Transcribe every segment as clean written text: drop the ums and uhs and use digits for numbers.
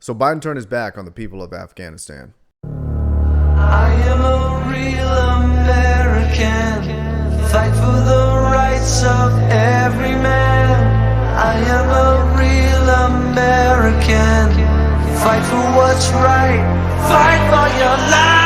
So Biden turned his back on the people of Afghanistan. I am a real American, fight for the rights of every man. I am a real American, fight for what's right, fight for your life.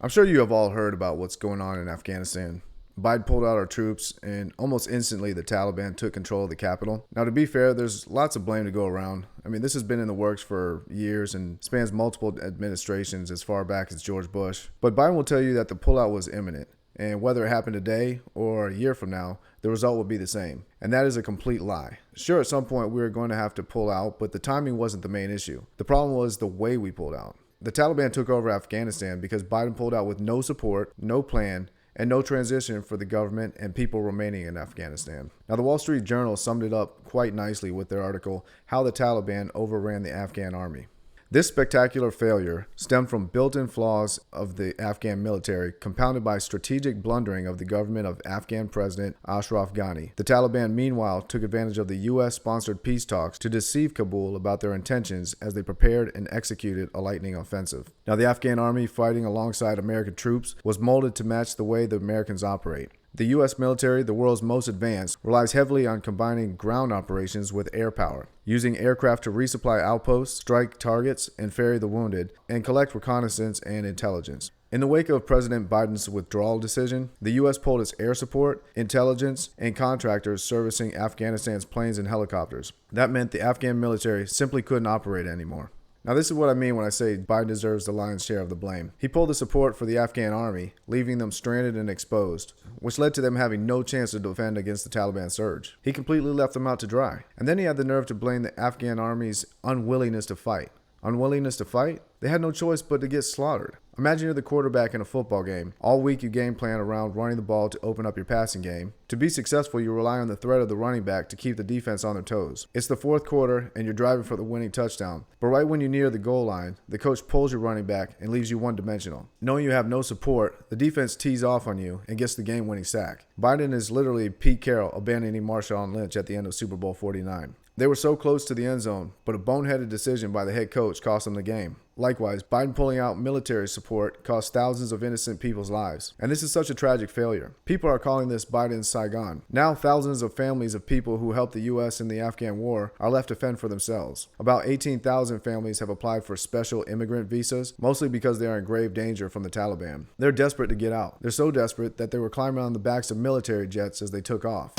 I'm sure you have all heard about what's going on in Afghanistan. Biden pulled out our troops, and almost instantly the Taliban took control of the capital. Now, to be fair, there's lots of blame to go around. I mean, this has been in the works for years and spans multiple administrations as far back as George Bush. But Biden will tell you that the pullout was imminent, and whether it happened today or a year from now, the result will be the same. And that is a complete lie. Sure, at some point we were going to have to pull out, but the timing wasn't the main issue. The problem was the way we pulled out. The Taliban took over Afghanistan because Biden pulled out with no support, no plan, and no transition for the government and people remaining in Afghanistan. Now, the Wall Street Journal summed it up quite nicely with their article, How the Taliban Overran the Afghan Army. This spectacular failure stemmed from built-in flaws of the Afghan military, compounded by strategic blundering of the government of Afghan President Ashraf Ghani. The Taliban, meanwhile, took advantage of the U.S.-sponsored peace talks to deceive Kabul about their intentions as they prepared and executed a lightning offensive. Now, the Afghan army, fighting alongside American troops, was molded to match the way the Americans operate. The U.S. military, the world's most advanced, relies heavily on combining ground operations with air power, using aircraft to resupply outposts, strike targets, and ferry the wounded, and collect reconnaissance and intelligence. In the wake of President Biden's withdrawal decision, the U.S. pulled its air support, intelligence, and contractors servicing Afghanistan's planes and helicopters. That meant the Afghan military simply couldn't operate anymore. Now, this is what I mean when I say Biden deserves the lion's share of the blame. He pulled the support for the Afghan army, leaving them stranded and exposed, which led to them having no chance to defend against the Taliban surge. He completely left them out to dry. And then he had the nerve to blame the Afghan army's unwillingness to fight. Unwillingness to fight? They had no choice but to get slaughtered. Imagine you're the quarterback in a football game. All week you game plan around running the ball to open up your passing game. To be successful, you rely on the threat of the running back to keep the defense on their toes. It's the fourth quarter and you're driving for the winning touchdown. But right when you near the goal line, the coach pulls your running back and leaves you one-dimensional. Knowing you have no support, the defense tees off on you and gets the game-winning sack. Biden is literally Pete Carroll abandoning Marshawn Lynch at the end of Super Bowl 49. They were so close to the end zone, but a boneheaded decision by the head coach cost them the game. Likewise, Biden pulling out military support cost thousands of innocent people's lives. And this is such a tragic failure. People are calling this Biden's Saigon. Now thousands of families of people who helped the U.S. in the Afghan war are left to fend for themselves. About 18,000 families have applied for special immigrant visas, mostly because they are in grave danger from the Taliban. They're desperate to get out. They're so desperate that they were climbing on the backs of military jets as they took off.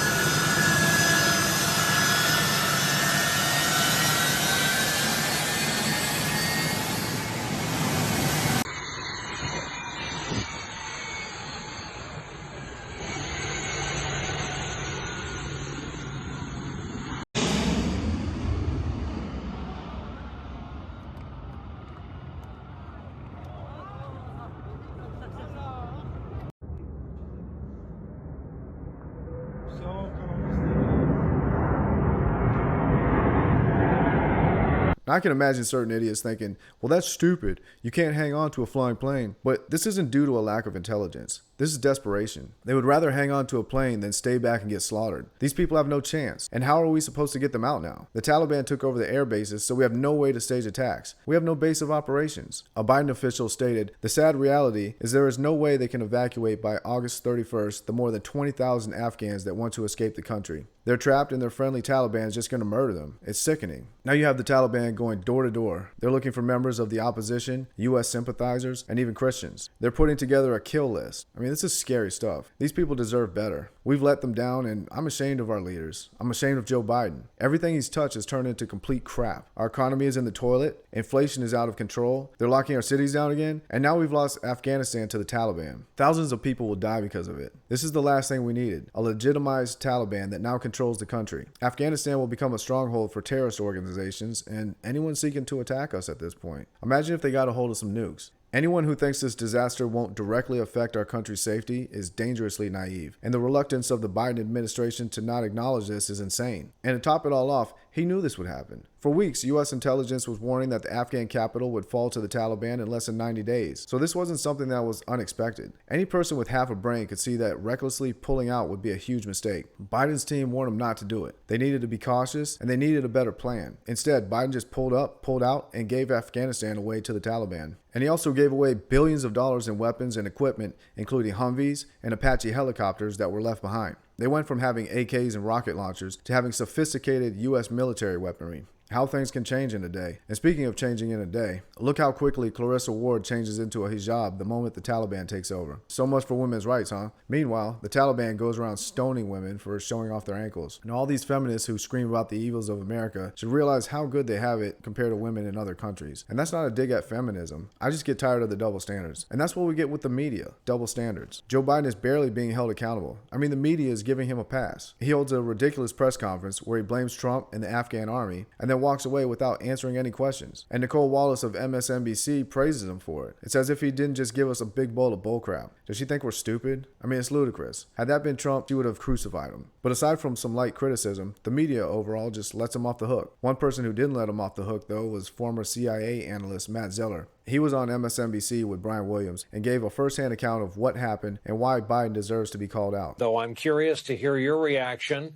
I can imagine certain idiots thinking, well, that's stupid. You can't hang on to a flying plane. But this isn't due to a lack of intelligence. This is desperation. They would rather hang on to a plane than stay back and get slaughtered. These people have no chance. And how are we supposed to get them out now? The Taliban took over the air bases, so we have no way to stage attacks. We have no base of operations. A Biden official stated, the sad reality is there is no way they can evacuate by August 31st the more than 20,000 Afghans that want to escape the country. They're trapped and their friendly Taliban is just going to murder them. It's sickening. Now you have the Taliban going door to door. They're looking for members of the opposition, U.S. sympathizers, and even Christians. They're putting together a kill list. I mean, this is scary stuff. These people deserve better. We've let them down, and I'm ashamed of our leaders. I'm ashamed of Joe Biden. Everything he's touched has turned into complete crap. Our economy is in the toilet. Inflation is out of control. They're locking our cities down again. And now we've lost Afghanistan to the Taliban. Thousands of people will die because of it. This is the last thing we needed. A legitimized Taliban that now controls the country. Afghanistan will become a stronghold for terrorist organizations and anyone seeking to attack us at this point. Imagine if they got a hold of some nukes. Anyone who thinks this disaster won't directly affect our country's safety is dangerously naive, and the reluctance of the Biden administration to not acknowledge this is insane. And to top it all off, He knew this would happen. For weeks, U.S. intelligence was warning that the Afghan capital would fall to the Taliban in less than 90 days. So this wasn't something that was unexpected. Any person with half a brain could see that recklessly pulling out would be a huge mistake. Biden's team warned him not to do it. They needed to be cautious, and they needed a better plan. Instead, Biden just pulled out, and gave Afghanistan away to the Taliban. And he also gave away billions of dollars in weapons and equipment, including Humvees and Apache helicopters that were left behind. They went from having AKs and rocket launchers to having sophisticated U.S. military weaponry. How things can change in a day. And speaking of changing in a day, look how quickly Clarissa Ward changes into a hijab the moment the Taliban takes over. So much for women's rights, huh? Meanwhile, the Taliban goes around stoning women for showing off their ankles. And all these feminists who scream about the evils of America should realize how good they have it compared to women in other countries. And that's not a dig at feminism. I just get tired of the double standards. And that's what we get with the media, double standards. Joe Biden is barely being held accountable. I mean, the media is giving him a pass. He holds a ridiculous press conference where he blames Trump and the Afghan army, and then walks away without answering any questions. And Nicole Wallace of MSNBC praises him for it. It's as if he didn't just give us a big bowl of bullcrap. Does she think we're stupid? I mean, it's ludicrous. Had that been Trump, she would have crucified him. But aside from some light criticism, the media overall just lets him off the hook. One person who didn't let him off the hook, though, was former CIA analyst Matt Zeller. He was on MSNBC with Brian Williams and gave a first-hand account of what happened and why Biden deserves to be called out. Though I'm curious to hear your reaction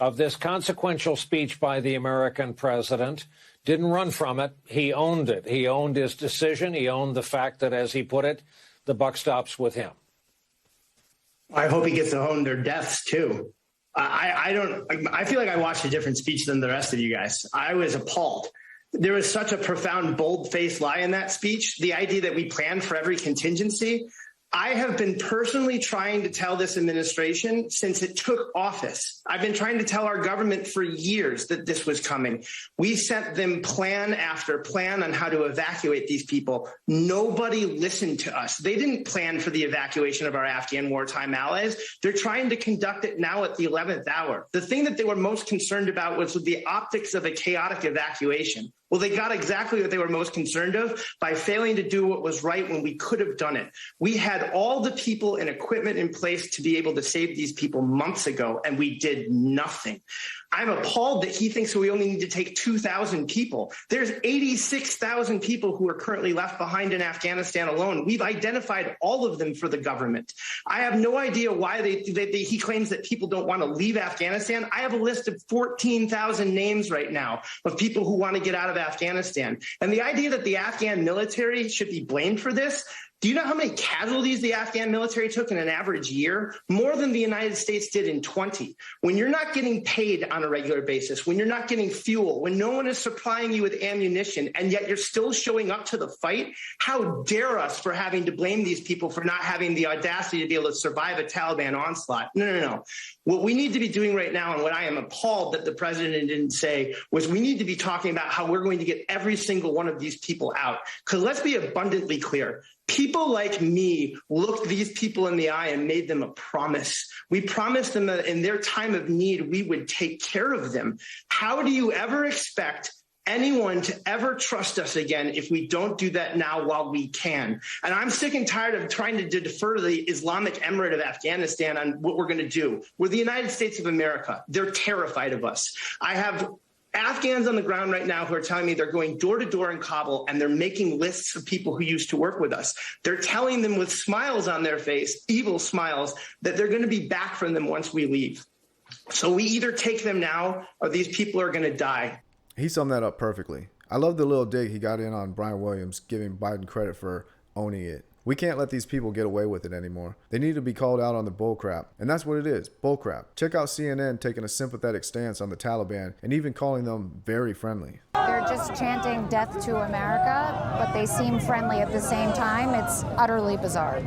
of this consequential speech by the American president. Didn't run from it. He owned it. He owned his decision. He owned the fact that, as he put it, the buck stops with him. I hope he gets to own their deaths, too. I feel like I watched a different speech than the rest of you guys. I was appalled. There was such a profound, bold-faced lie in that speech. The idea that we planned for every contingency. I have been personally trying to tell this administration since it took office. I've been trying to tell our government for years that this was coming. We sent them plan after plan on how to evacuate these people. Nobody listened to us. They didn't plan for the evacuation of our Afghan wartime allies. They're trying to conduct it now at the 11th hour. The thing that they were most concerned about was the optics of a chaotic evacuation. Well, they got exactly what they were most concerned of by failing to do what was right when we could have done it. We had all the people and equipment in place to be able to save these people months ago, and we did nothing. I'm appalled that he thinks we only need to take 2,000 people. There's 86,000 people who are currently left behind in Afghanistan alone. We've identified all of them for the government. I have no idea why he claims that people don't want to leave Afghanistan. I have a list of 14,000 names right now of people who want to get out of Afghanistan. And the idea that the Afghan military should be blamed for this, do you know how many casualties the Afghan military took in an average year? More than the United States did in 20. When you're not getting paid on a regular basis, when you're not getting fuel, when no one is supplying you with ammunition, and yet you're still showing up to the fight, how dare us for having to blame these people for not having the audacity to be able to survive a Taliban onslaught? No. What we need to be doing right now, and what I am appalled that the president didn't say, was we need to be talking about how we're going to get every single one of these people out. Because let's be abundantly clear. People like me looked these people in the eye and made them a promise. We promised them that in their time of need, we would take care of them. How do you ever expect anyone to ever trust us again if we don't do that now while we can? And I'm sick and tired of trying to defer to the Islamic Emirate of Afghanistan on what we're going to do. We're the United States of America. They're terrified of us. I have Afghans on the ground right now who are telling me they're going door to door in Kabul and they're making lists of people who used to work with us. They're telling them with smiles on their face, evil smiles, that they're going to be back from them once we leave. So we either take them now or these people are going to die. He summed that up perfectly. I love the little dig he got in on Brian Williams, giving Biden credit for owning it. We can't let these people get away with it anymore. They need to be called out on the bullcrap. And that's what it is, bullcrap. Check out CNN taking a sympathetic stance on the Taliban and even calling them very friendly. They're just chanting death to America, but they seem friendly at the same time. It's utterly bizarre.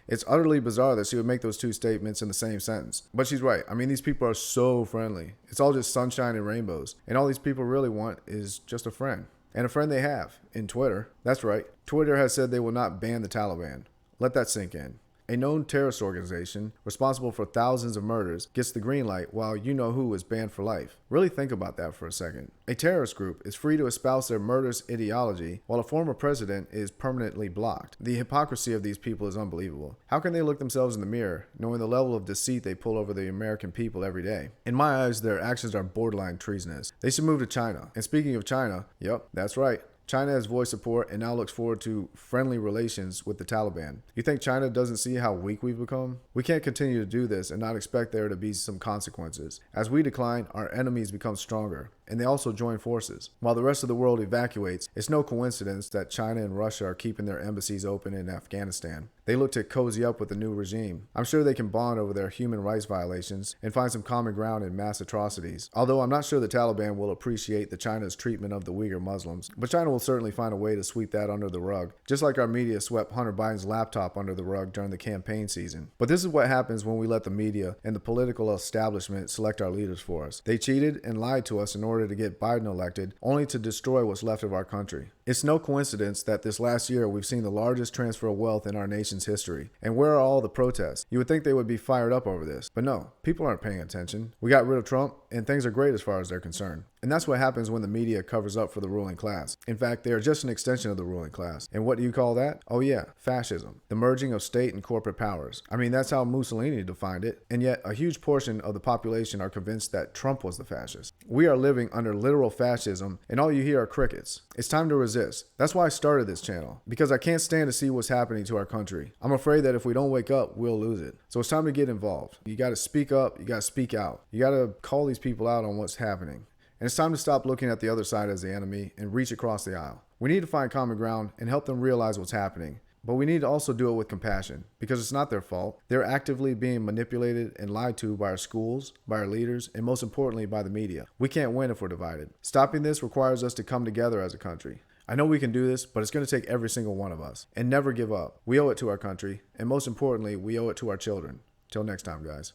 It's utterly bizarre that she would make those two statements in the same sentence. But she's right. I mean, these people are so friendly. It's all just sunshine and rainbows. And all these people really want is just a friend. And a friend they have in Twitter. That's right. Twitter has said they will not ban the Taliban. Let that sink in. A known terrorist organization responsible for thousands of murders gets the green light while you-know-who is banned for life. Really think about that for a second. A terrorist group is free to espouse their murderous ideology while a former president is permanently blocked. The hypocrisy of these people is unbelievable. How can they look themselves in the mirror knowing the level of deceit they pull over the American people every day? In my eyes, their actions are borderline treasonous. They should move to China. And speaking of China, yep, that's right. China has voiced support and now looks forward to friendly relations with the Taliban. You think China doesn't see how weak we've become? We can't continue to do this and not expect there to be some consequences. As we decline, our enemies become stronger, and they also join forces. While the rest of the world evacuates, it's no coincidence that China and Russia are keeping their embassies open in Afghanistan. They look to cozy up with the new regime. I'm sure they can bond over their human rights violations and find some common ground in mass atrocities. Although I'm not sure the Taliban will appreciate the China's treatment of the Uyghur Muslims, but China will certainly find a way to sweep that under the rug, just like our media swept Hunter Biden's laptop under the rug during the campaign season. But this is what happens when we let the media and the political establishment select our leaders for us. They cheated and lied to us in order to get Biden elected, only to destroy what's left of our country. It's no coincidence that this last year we've seen the largest transfer of wealth in our nation's history. And where are all the protests? You would think they would be fired up over this, but no, people aren't paying attention. We got rid of Trump, and things are great as far as they're concerned. And that's what happens when the media covers up for the ruling class. In fact, they are just an extension of the ruling class. And what do you call that? Oh yeah, fascism. The merging of state and corporate powers. I mean, that's how Mussolini defined it. And yet, a huge portion of the population are convinced that Trump was the fascist. We are living under literal fascism, and all you hear are crickets. It's time to resist. That's why I started this channel, because I can't stand to see what's happening to our country. I'm afraid that if we don't wake up, we'll lose it. So it's time to get involved. You got to speak up. You got to speak out. You got to call these people out on what's happening. And it's time to stop looking at the other side as the enemy and reach across the aisle. We need to find common ground and help them realize what's happening. But we need to also do it with compassion, because it's not their fault. They're actively being manipulated and lied to by our schools, by our leaders, and most importantly, by the media. We can't win if we're divided. Stopping this requires us to come together as a country. I know we can do this, but it's going to take every single one of us. And never give up. We owe it to our country, and most importantly, we owe it to our children. Till next time, guys.